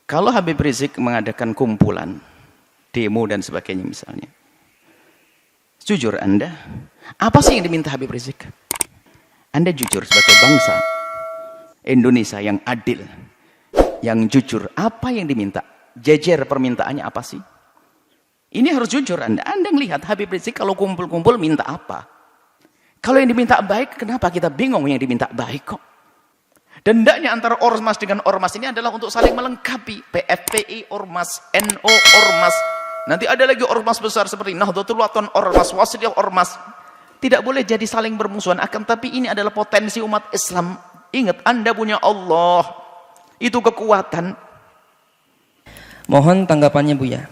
Kalau Habib Rizik mengadakan kumpulan, demo dan sebagainya misalnya, jujur Anda, apa sih yang diminta Habib Rizik? Anda jujur sebagai bangsa Indonesia yang adil, yang jujur, apa yang diminta? Jejer permintaannya apa sih? Ini harus jujur Anda. Anda melihat Habib Rizik kalau kumpul-kumpul minta apa? Kalau yang diminta baik, kenapa kita bingung yang diminta baik kok? Dan hendaknya antara ormas dengan ormas ini adalah untuk saling melengkapi. PFPI, ormas, NO, ormas. Nanti ada lagi ormas besar seperti Nahdlatul Wathon, ormas, Wasliyah, ormas. Tidak boleh jadi saling bermusuhan. Akan tapi ini adalah potensi umat Islam. Ingat, Anda punya Allah. Itu kekuatan. Mohon tanggapannya Buya.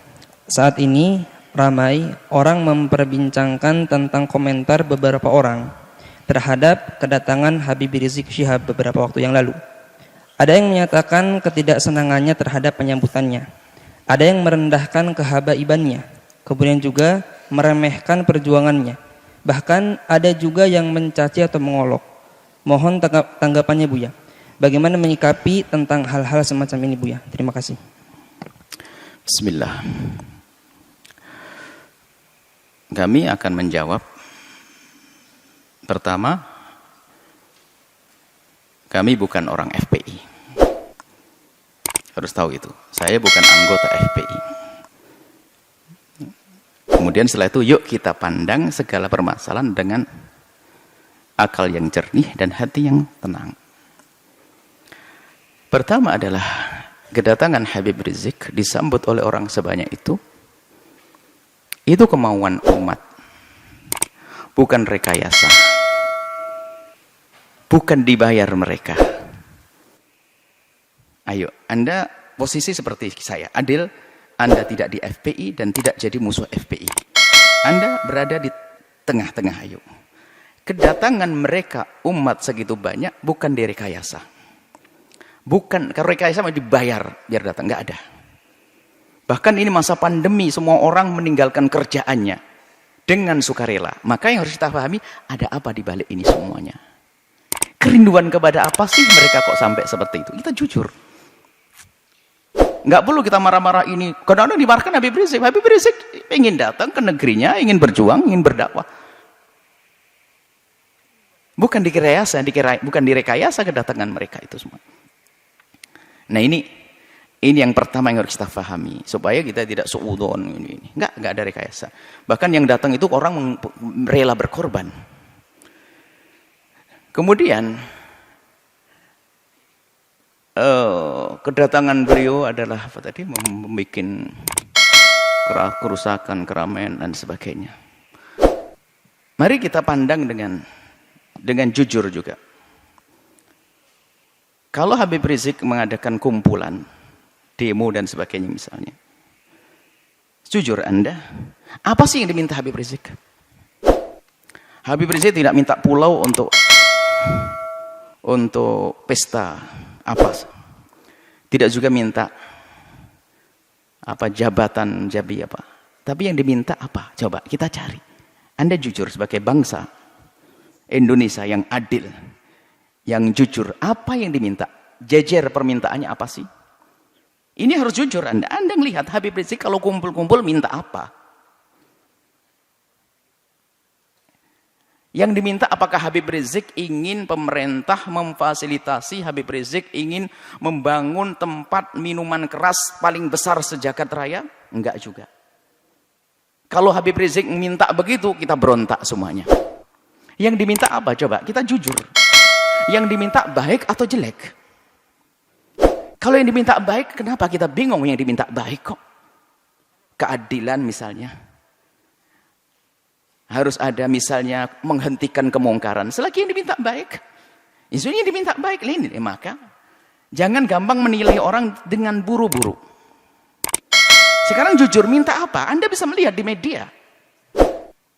Saat ini ramai orang memperbincangkan tentang komentar beberapa orang terhadap kedatangan Habib Rizik Syihab beberapa waktu yang lalu. Ada yang menyatakan ketidaksenangannya terhadap penyambutannya. Ada yang merendahkan kehabaibannya. Kemudian juga meremehkan perjuangannya. Bahkan ada juga yang mencaci atau mengolok. Mohon tanggapannya Buya. Bagaimana menyikapi tentang hal-hal semacam ini Buya? Terima kasih. Bismillah. Kami akan menjawab. Pertama, kami bukan orang FPI. Harus tahu itu. Saya bukan anggota FPI. Kemudian setelah itu, yuk kita pandang segala permasalahan dengan akal yang jernih dan hati yang tenang. Pertama adalah kedatangan Habib Rizik disambut oleh orang sebanyak itu kemauan umat, bukan rekayasa, bukan dibayar mereka. Ayo, Anda posisi seperti saya, adil, Anda tidak di FPI dan tidak jadi musuh FPI. Anda berada di tengah-tengah, ayo. Kedatangan mereka, umat segitu banyak, bukan direkayasa. Bukan, kalau rekayasa mau dibayar, biar datang, nggak ada. Bahkan ini masa pandemi, semua orang meninggalkan kerjaannya dengan sukarela. Maka yang harus kita pahami, ada apa di balik ini semuanya? Kerinduan kepada apa sih mereka kok sampai seperti itu? Kita jujur. Nggak perlu kita marah-marah ini. Kadang-kadang dimarahkan Habib Rizik. Habib Rizik ingin datang ke negerinya, ingin berjuang, ingin berdakwah. Bukan direkayasa kedatangan mereka itu semua. Nah ini yang pertama yang harus kita pahami, supaya kita tidak suudzon ini. Enggak ada rekayasa. Bahkan yang datang itu orang rela berkorban. Kemudian kedatangan beliau adalah apa tadi, membuat kerusakan, keramaian dan sebagainya. Mari kita pandang dengan jujur juga. Kalau Habib Rizik mengadakan kumpulan, demo dan sebagainya misalnya, jujur Anda, apa sih yang diminta Habib Rizik? Habib Rizik tidak minta pulau untuk pesta apa, tidak juga minta apa jabatan jabi apa, tapi yang diminta apa? Coba kita cari. Anda jujur sebagai bangsa Indonesia yang adil, yang jujur, apa yang diminta? Jejer permintaannya apa sih? Ini harus jujur Anda. Anda melihat Habib Rizik kalau kumpul-kumpul minta apa? Yang diminta apakah Habib Rizik ingin pemerintah memfasilitasi, Habib Rizik ingin membangun tempat minuman keras paling besar sejagat raya? Enggak juga. Kalau Habib Rizik minta begitu, kita berontak semuanya. Yang diminta apa? Coba kita jujur. Yang diminta baik atau jelek? Kalau yang diminta baik, kenapa kita bingung yang diminta baik kok? Keadilan misalnya. Harus ada misalnya menghentikan kemungkaran. Selagi yang diminta baik. Isunya diminta baik. Maka jangan gampang menilai orang dengan buru-buru. Sekarang jujur, minta apa? Anda bisa melihat di media.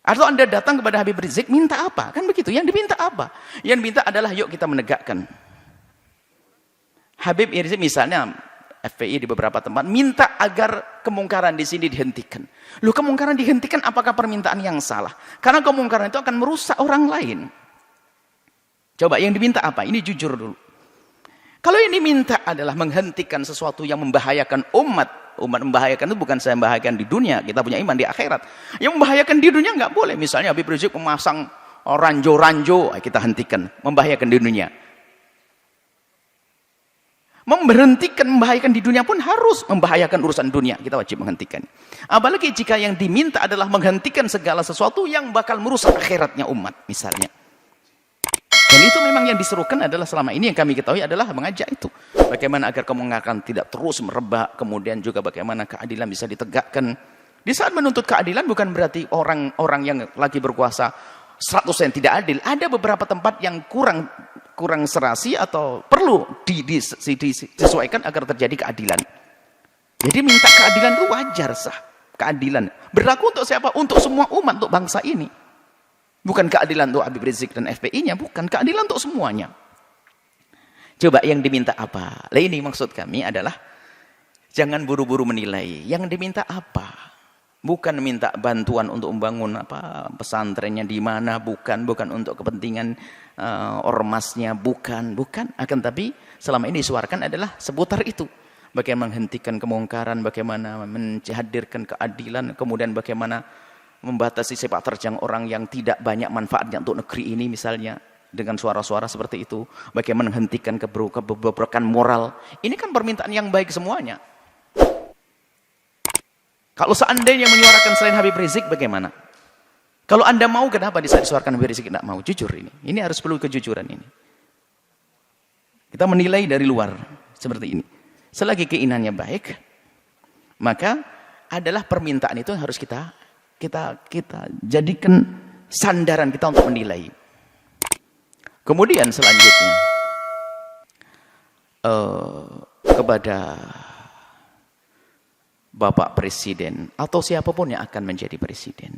Atau Anda datang kepada Habib Rizik, minta apa? Kan begitu, yang diminta apa? Yang diminta adalah yuk kita menegakkan. Habib Rizik misalnya, FPI di beberapa tempat, minta agar kemungkaran di sini dihentikan. Loh, kemungkaran dihentikan apakah permintaan yang salah? Karena kemungkaran itu akan merusak orang lain. Coba yang diminta apa? Ini jujur dulu. Kalau yang diminta adalah menghentikan sesuatu yang membahayakan umat. Umat membahayakan itu bukan saya membahayakan di dunia, kita punya iman di akhirat. Yang membahayakan di dunia nggak boleh. Misalnya Habib Rizik memasang ranjo-ranjo, kita hentikan. Membahayakan di dunia. Memberhentikan membahayakan di dunia pun harus membahayakan urusan dunia. Kita wajib menghentikan. Apalagi jika yang diminta adalah menghentikan segala sesuatu yang bakal merusak akhiratnya umat, misalnya. Dan itu memang yang diserukan adalah selama ini yang kami ketahui adalah mengajak itu. Bagaimana agar kemunkaran tidak terus merebak, kemudian juga bagaimana keadilan bisa ditegakkan. Di saat menuntut keadilan bukan berarti orang-orang yang lagi berkuasa 100% tidak adil. Ada beberapa tempat yang kurang serasi atau perlu disesuaikan agar terjadi keadilan. Jadi minta keadilan itu wajar sah. Keadilan berlaku untuk siapa? Untuk semua umat, untuk bangsa ini. Bukan keadilan untuk Habib Rizik dan FPI-nya, bukan. Keadilan untuk semuanya. Coba yang diminta apa? Lah ini maksud kami adalah jangan buru-buru menilai. Yang diminta apa? Bukan minta bantuan untuk membangun pesantrennya di mana, bukan untuk kepentingan ormasnya, bukan. Akan tapi selama ini disuarakan adalah seputar itu. Bagaimana menghentikan kemungkaran, bagaimana menghadirkan keadilan, kemudian bagaimana membatasi sepak terjang orang yang tidak banyak manfaatnya untuk negeri ini misalnya dengan suara-suara seperti itu. Bagaimana menghentikan kebobrokan moral. Ini kan permintaan yang baik semuanya. Kalau seandainya menyuarakan selain Habib Rizik bagaimana? Kalau Anda mau, kenapa disuarakan Habib Rizik tidak mau? Jujur ini. Ini harus perlu kejujuran ini. Kita menilai dari luar seperti ini. Selagi keinginannya baik, maka adalah permintaan itu yang harus kita jadikan sandaran kita untuk menilai. Kemudian selanjutnya kepada Bapak Presiden atau siapapun yang akan menjadi presiden.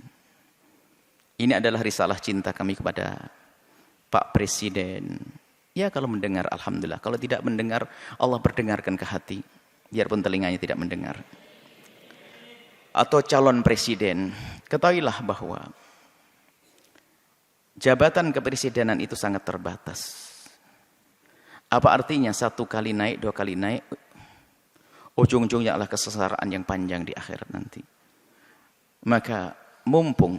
Ini adalah risalah cinta kami kepada Pak Presiden. Ya kalau mendengar alhamdulillah, kalau tidak mendengar Allah berdengarkan ke hati, biarpun telinganya tidak mendengar. Atau calon presiden, ketahuilah bahwa jabatan kepresidenan itu sangat terbatas. Apa artinya 1 kali naik, 2 kali naik, ujung-ujungnya adalah kesengsaraan yang panjang di akhirat nanti. Maka mumpung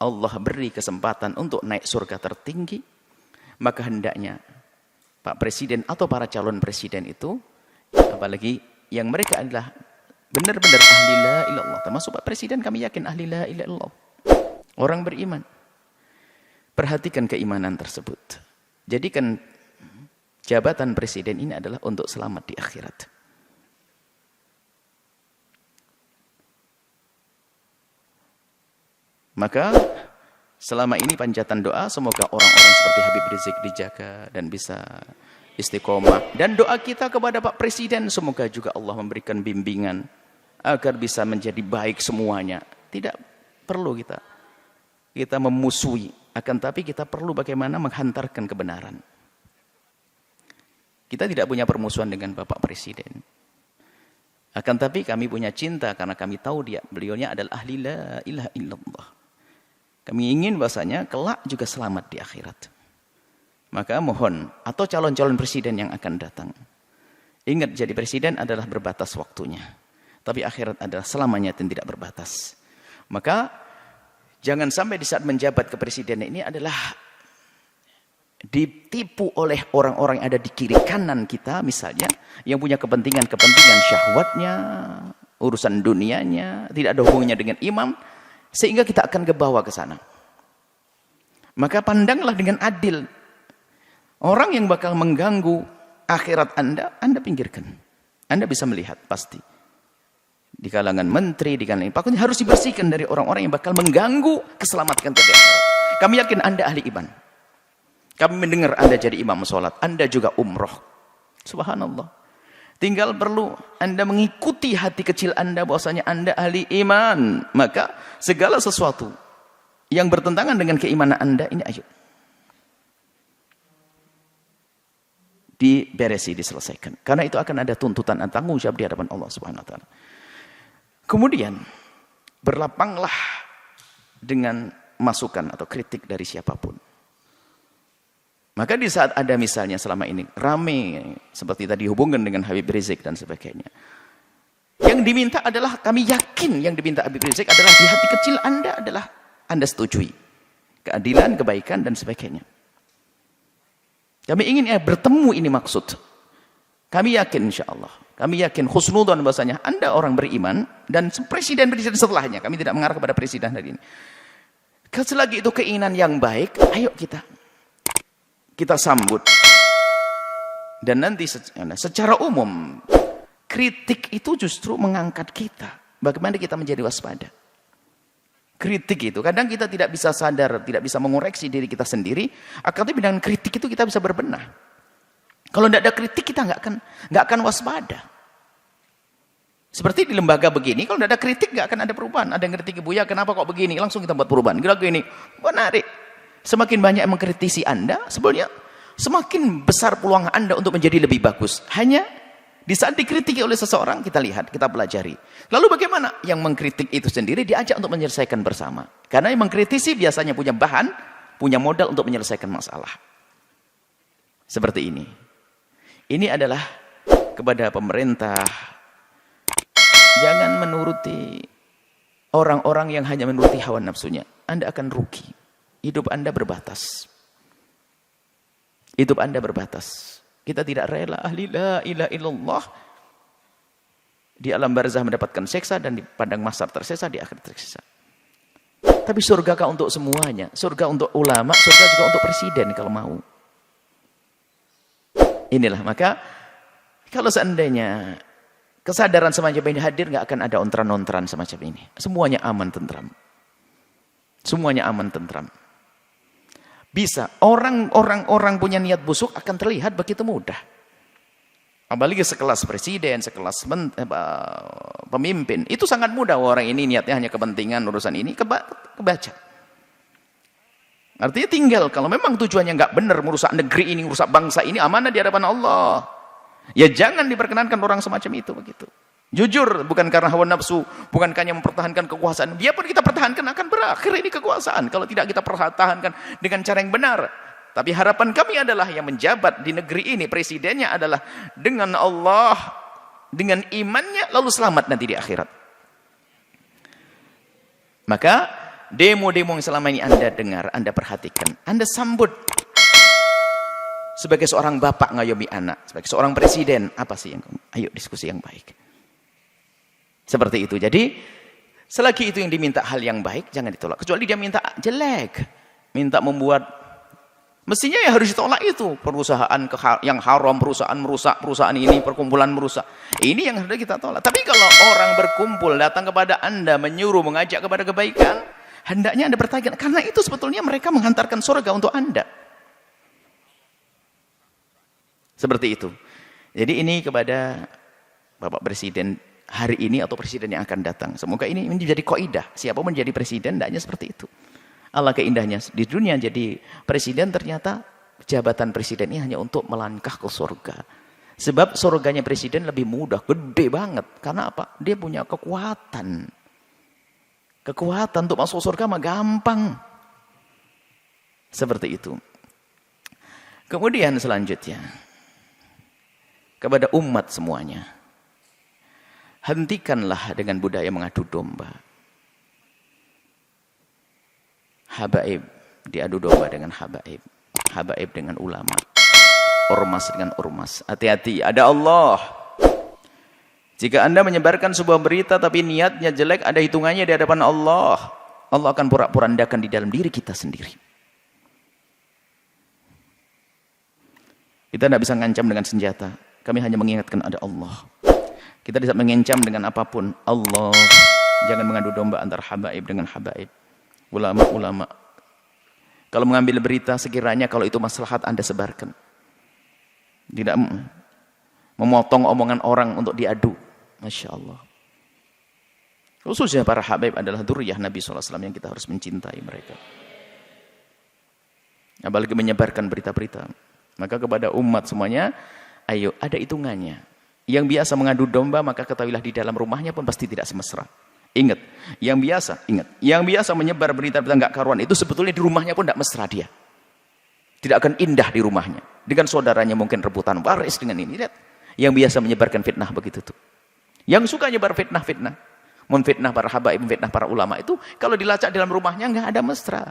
Allah beri kesempatan untuk naik surga tertinggi, maka hendaknya Pak Presiden atau para calon presiden itu, apalagi yang mereka adalah benar-benar ahli la ilallah, termasuk Pak Presiden kami yakin ahli la ilallah, orang beriman. Perhatikan keimanan tersebut. Jadikan jabatan presiden ini adalah untuk selamat di akhirat. Maka selama ini panjatan doa semoga orang-orang seperti Habib Rizik dijaga dan bisa istiqomah. Dan doa kita kepada Pak Presiden semoga juga Allah memberikan bimbingan agar bisa menjadi baik semuanya. Tidak perlu kita memusuhi, akan tapi kita perlu bagaimana menghantarkan kebenaran. Kita tidak punya permusuhan dengan Bapak Presiden. Akan tapi kami punya cinta karena kami tahu beliaunya adalah ahli la ilaha illallah. Kami ingin bahasanya kelak juga selamat di akhirat. Maka mohon, atau calon-calon presiden yang akan datang, ingat jadi presiden adalah berbatas waktunya. Tapi akhirat adalah selamanya dan tidak berbatas. Maka jangan sampai di saat menjabat kepresidenan ini adalah ditipu oleh orang-orang yang ada di kiri kanan kita misalnya, yang punya kepentingan syahwatnya, urusan dunianya, tidak ada hubungannya dengan imam, sehingga kita akan kebawa ke sana. Maka pandanglah dengan adil. Orang yang bakal mengganggu akhirat Anda pinggirkan. Anda bisa melihat pasti. Di kalangan menteri, di kalangan pokoknya harus dibersihkan dari orang-orang yang bakal mengganggu keselamatan kita. Kami yakin Anda ahli iman. Kami mendengar Anda jadi imam sholat, Anda juga umroh. Subhanallah. Tinggal perlu Anda mengikuti hati kecil Anda bahwasanya Anda ahli iman. Maka segala sesuatu yang bertentangan dengan keimanan Anda ini ayo diberesi, diselesaikan. Karena itu akan ada tuntutan dan tanggung jawab di hadapan Allah Subhanahu wa taala. Kemudian berlapanglah dengan masukan atau kritik dari siapapun. Maka di saat ada misalnya selama ini rame seperti tadi hubungan dengan Habib Rizik dan sebagainya, yang diminta adalah, kami yakin yang diminta Habib Rizik adalah di hati kecil Anda setujui keadilan, kebaikan dan sebagainya. Kami ingin bertemu, ini maksud. Kami yakin insyaallah, kami yakin husnudzon bahasanya Anda orang beriman dan presiden-presiden setelahnya. Kami tidak mengarah kepada presiden hari ini. Selagi itu keinginan yang baik, ayo kita sambut. Dan nanti secara umum kritik itu justru mengangkat kita. Bagaimana kita menjadi waspada. Kritik itu kadang kita tidak bisa sadar, tidak bisa mengoreksi diri kita sendiri. Akan tapi dengan kritik itu kita bisa berbenah. Kalau tidak ada kritik kita nggak akan waspada. Seperti di lembaga begini, kalau tidak ada kritik nggak akan ada perubahan. Ada yang kritik Buya, kenapa kok begini? Langsung kita buat perubahan. Gini, menarik. Semakin banyak yang mengkritisi Anda, sebenarnya semakin besar peluang Anda untuk menjadi lebih bagus. Hanya di saat dikritiki oleh seseorang, kita lihat, kita pelajari. Lalu bagaimana? Yang mengkritik itu sendiri diajak untuk menyelesaikan bersama. Karena yang mengkritisi biasanya punya bahan, punya modal untuk menyelesaikan masalah. Seperti ini. Ini adalah kepada pemerintah. Jangan menuruti orang-orang yang hanya menuruti hawa nafsunya. Anda akan rugi. Hidup Anda berbatas. Hidup Anda berbatas. Kita tidak rela ahli la ilaha illallah di alam barzah mendapatkan seksa dan di padang mahsyar tersiksa, di akhirat tersiksa. Tapi surga untuk semuanya. Surga untuk ulama, surga juga untuk presiden kalau mau. Inilah, maka kalau seandainya kesadaran semacam ini hadir, nggak akan ada ontran-ontran semacam ini. Semuanya aman tentram. Semuanya aman tentram. Bisa orang punya niat busuk akan terlihat begitu mudah. Apalagi sekelas presiden, sekelas pemimpin, itu sangat mudah. Orang ini niatnya hanya kepentingan urusan ini, kebaca. Artinya tinggal kalau memang tujuannya nggak benar, merusak negeri ini, merusak bangsa ini, amanah di hadapan Allah. Ya jangan diperkenankan orang semacam itu begitu. Jujur, bukan karena hawa nafsu, bukan hanya mempertahankan kekuasaan. Biarpun kita pertahankan akan berakhir ini kekuasaan kalau tidak kita pertahankan dengan cara yang benar. Tapi harapan kami adalah yang menjabat di negeri ini, presidennya adalah dengan Allah, dengan imannya, lalu selamat nanti di akhirat. Maka demo-demo yang selama ini Anda dengar, Anda perhatikan, Anda sambut. Sebagai seorang bapak ngayomi anak, sebagai seorang presiden, apa sih yang ayo diskusi yang baik. Seperti itu. Jadi selagi itu yang diminta hal yang baik, jangan ditolak. Kecuali dia minta jelek, minta membuat, mestinya ya harus ditolak itu. Perusahaan yang haram, perusahaan merusak, perusahaan ini, perkumpulan merusak. Ini yang harus kita tolak. Tapi kalau orang berkumpul datang kepada Anda, menyuruh, mengajak kepada kebaikan, hendaknya Anda bertanya, karena itu sebetulnya mereka menghantarkan surga untuk Anda. Seperti itu. Jadi ini kepada Bapak Presiden hari ini atau presiden yang akan datang. Semoga ini menjadi kaidah. Siapa menjadi presiden, hendaknya seperti itu. Allah keindahnya di dunia jadi presiden, ternyata jabatan presiden ini hanya untuk melangkah ke surga. Sebab surganya presiden lebih mudah, gede banget. Karena apa? Dia punya kekuatan. Kekuatan untuk masuk surga mah gampang. Seperti itu. Kemudian selanjutnya, kepada umat semuanya, hentikanlah dengan budaya mengadu domba. Habaib diadu domba dengan habaib, habaib dengan ulama, ormas dengan ormas. Hati-hati, ada Allah. Jika Anda menyebarkan sebuah berita tapi niatnya jelek, ada hitungannya di hadapan Allah. Allah akan porak-porandakan di dalam diri kita sendiri. Kita tidak bisa ngancam dengan senjata. Kami hanya mengingatkan ada Allah. Kita tidak mengancam dengan apapun. Allah. Jangan mengadu domba antara habaib dengan habaib. Ulama-ulama. Kalau mengambil berita, sekiranya kalau itu maslahat Anda sebarkan. Tidak memotong omongan orang untuk diadu. Masya Allah. Khususnya para habaib adalah dzurriyyah Nabi SAW yang kita harus mencintai mereka. Apalagi menyebarkan berita-berita. Maka kepada umat semuanya, ayo ada hitungannya. Yang biasa mengadu domba, maka ketahuilah di dalam rumahnya pun pasti tidak semesra. Ingat, yang biasa menyebar berita-berita enggak karuan itu sebetulnya di rumahnya pun tidak mesra dia. Tidak akan indah di rumahnya. Dengan saudaranya mungkin rebutan waris dengan ini. Lihat. Yang biasa menyebarkan fitnah begitu tuh. Yang suka nyebar fitnah-fitnah. Memfitnah para habaib, memfitnah para ulama itu. Kalau dilacak dalam rumahnya nggak ada mesra.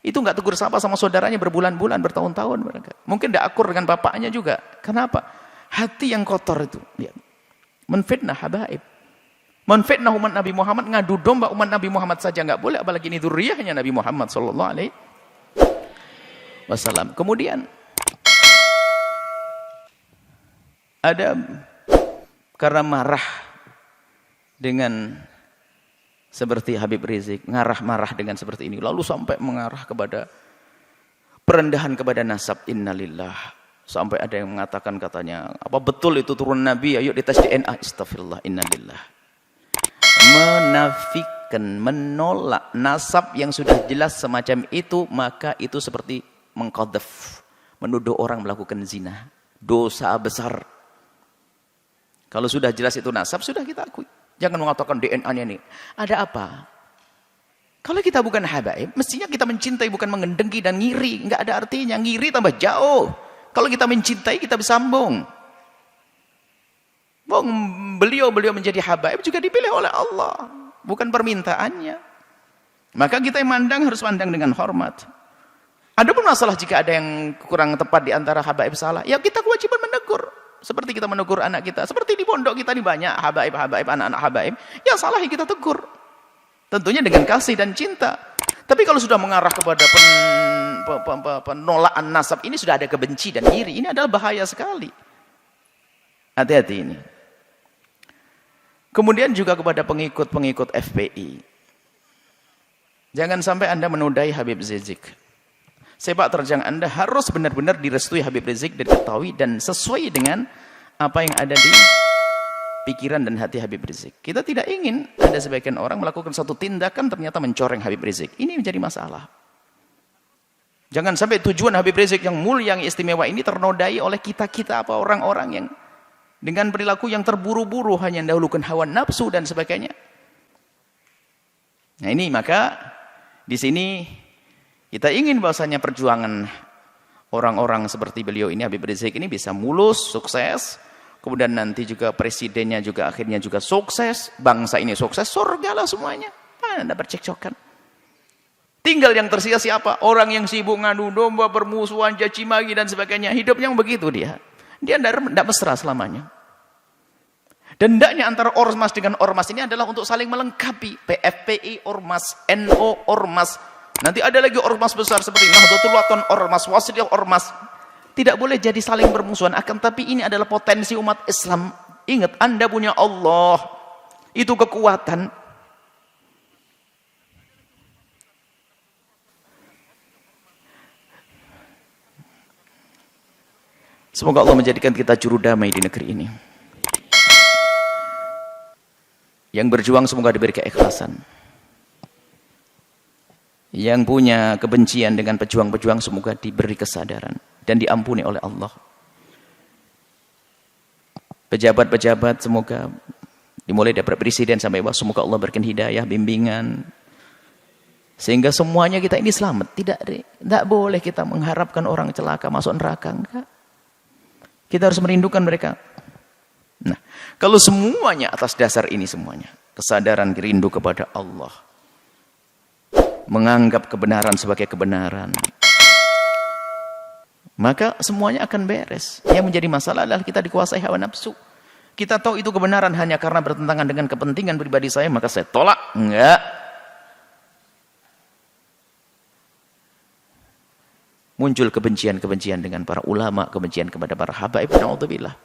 Itu nggak tegur sapa sama saudaranya berbulan-bulan, bertahun-tahun. Mungkin tidak akur dengan bapaknya juga. Kenapa? Hati yang kotor itu. Lihat. Menfitnah habaib. Menfitnah umat Nabi Muhammad, ngadu domba umat Nabi Muhammad saja nggak boleh, apalagi ini dzurriyyahnya Nabi Muhammad sallallahu alaihi wasallam. Kemudian ada karena marah dengan seperti Habib Rizik, marah dengan seperti ini, lalu sampai mengarah kepada perendahan kepada nasab, innalillah. Sampai ada yang mengatakan katanya, apa betul itu turun Nabi, ayo dites DNA, astagfirullah, innalillah. Menafikan, menolak nasab yang sudah jelas semacam itu, maka itu seperti mengqadzaf, menuduh orang melakukan zina, dosa besar. Kalau sudah jelas itu nasab, sudah kita akui. Jangan mengatakan DNA-nya ini. Ada apa? Kalau kita bukan habaib, mestinya kita mencintai bukan mengendengki dan ngiri. Enggak ada artinya, ngiri tambah jauh. Kalau kita mencintai, kita bersambung. Beliau menjadi habaib juga dipilih oleh Allah, bukan permintaannya. Maka kita yang mandang harus mandang dengan hormat. Adapun masalah jika ada yang kurang tepat di antara habaib salah, ya kita kewajiban menegur. Seperti kita menegur anak kita, seperti di pondok kita ini banyak habaib, anak-anak habaib, yang salah ya kita tegur. Tentunya dengan kasih dan cinta. Tapi kalau sudah mengarah kepada penolakan nasab, ini sudah ada kebenci dan iri. Ini adalah bahaya sekali. Hati-hati ini. Kemudian juga kepada pengikut-pengikut FPI. Jangan sampai Anda menodai Habib Rizik. Sepak terjang Anda harus benar-benar direstui Habib Rizik dan diketahui dan sesuai dengan apa yang ada di pikiran dan hati Habib Rizik. Kita tidak ingin ada sebagian orang melakukan satu tindakan ternyata mencoreng Habib Rizik. Ini menjadi masalah. Jangan sampai tujuan Habib Rizik yang mulia, yang istimewa ini ternodai oleh kita-kita apa orang-orang yang dengan perilaku yang terburu-buru, hanya mendahulukan hawa nafsu dan sebagainya. Nah ini maka di sini kita ingin bahwasanya perjuangan orang-orang seperti beliau ini, Habib Rizik ini bisa mulus, sukses. Kemudian nanti juga presidennya juga akhirnya juga sukses. Bangsa ini sukses, surga lah semuanya. Anda bercekcokan. Tinggal yang tersisa siapa? Orang yang sibuk ngadu domba, bermusuhan, caci maki dan sebagainya. Hidupnya begitu dia. Dia tidak mesra selamanya. Dan hendaknya antara ormas dengan ormas ini adalah untuk saling melengkapi. PFPI ormas, NO ormas. Nanti ada lagi ormas besar seperti Nahdlatul Wathon ormas, Wasliyah ormas. Tidak boleh jadi saling bermusuhan. Akan tapi ini adalah potensi umat Islam. Ingat, Anda punya Allah. Itu kekuatan. Semoga Allah menjadikan kita juru damai di negeri ini. Yang berjuang semoga diberi keikhlasan. Yang punya kebencian dengan pejuang-pejuang semoga diberi kesadaran dan diampuni oleh Allah. Pejabat-pejabat semoga dimulai dari presiden sampai bawah, semoga Allah berikan hidayah, bimbingan. Sehingga semuanya kita ini selamat. Tidak boleh kita mengharapkan orang celaka masuk neraka. Enggak. Kita harus merindukan mereka. Nah, kalau semuanya atas dasar ini semuanya, kesadaran rindu kepada Allah, menganggap kebenaran sebagai kebenaran, maka semuanya akan beres. Yang menjadi masalah adalah kita dikuasai hawa nafsu. Kita tahu itu kebenaran hanya karena bertentangan dengan kepentingan pribadi saya, maka saya tolak. Enggak. Muncul kebencian-kebencian dengan para ulama, kebencian kepada para habaib, na'udzubillah.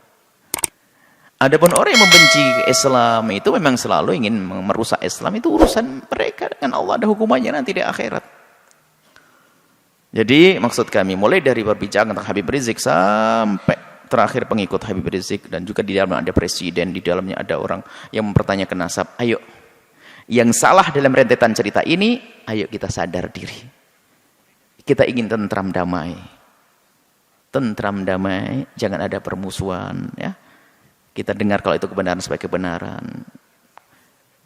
Adapun orang yang membenci Islam itu memang selalu ingin merusak Islam, itu urusan mereka dengan Allah, ada hukumannya nanti di akhirat. Jadi maksud kami mulai dari berbicara tentang Habib Rizik sampai terakhir pengikut Habib Rizik, dan juga di dalamnya ada presiden, di dalamnya ada orang yang mempertanyakan nasab. Ayo, yang salah dalam rentetan cerita ini, ayo kita sadar diri. Kita ingin tentram damai. Tentram damai, jangan ada permusuhan, ya. Kita dengar kalau itu kebenaran sebagai kebenaran.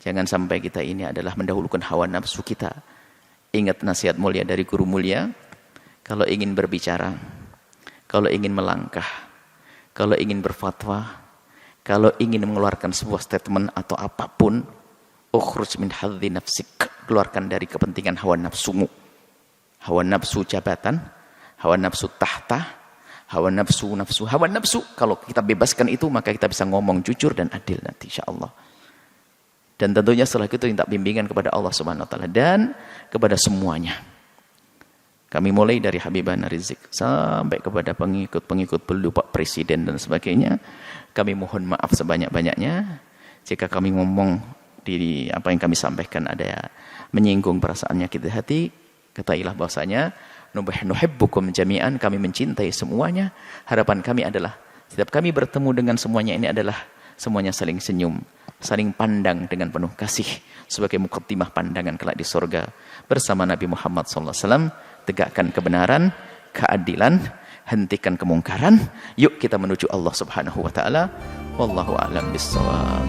Jangan sampai kita ini adalah mendahulukan hawa nafsu kita. Ingat nasihat mulia dari guru mulia, kalau ingin berbicara, kalau ingin melangkah, kalau ingin berfatwa, kalau ingin mengeluarkan sebuah statement atau apapun, ukhruj min hadzi nafsik, keluarkan dari kepentingan hawa nafsumu. Hawa nafsu jabatan, hawa nafsu tahta, hawa nafsu. Kalau kita bebaskan itu, maka kita bisa ngomong jujur dan adil nanti insyaallah. Dan tentunya setelah itu minta bimbingan kepada Allah Subhanahu wa taala dan kepada semuanya. Kami mulai dari Habibana Rizik sampai kepada pengikut-pengikut beliau, Pak Presiden dan sebagainya. Kami mohon maaf sebanyak-banyaknya jika kami ngomong di apa yang kami sampaikan ada menyinggung perasaan nyakit hati. Ketahuilah bahwasanya nuhibbukum jami'an, kami mencintai semuanya. Harapan kami adalah setiap kami bertemu dengan semuanya ini adalah semuanya saling senyum, saling pandang dengan penuh kasih sebagai muqaddimah pandangan kelak di surga bersama Nabi Muhammad SAW. Tegakkan kebenaran, keadilan, hentikan kemungkaran. Yuk kita menuju Allah Subhanahu wa taala. Wallahu a'lam bissawab.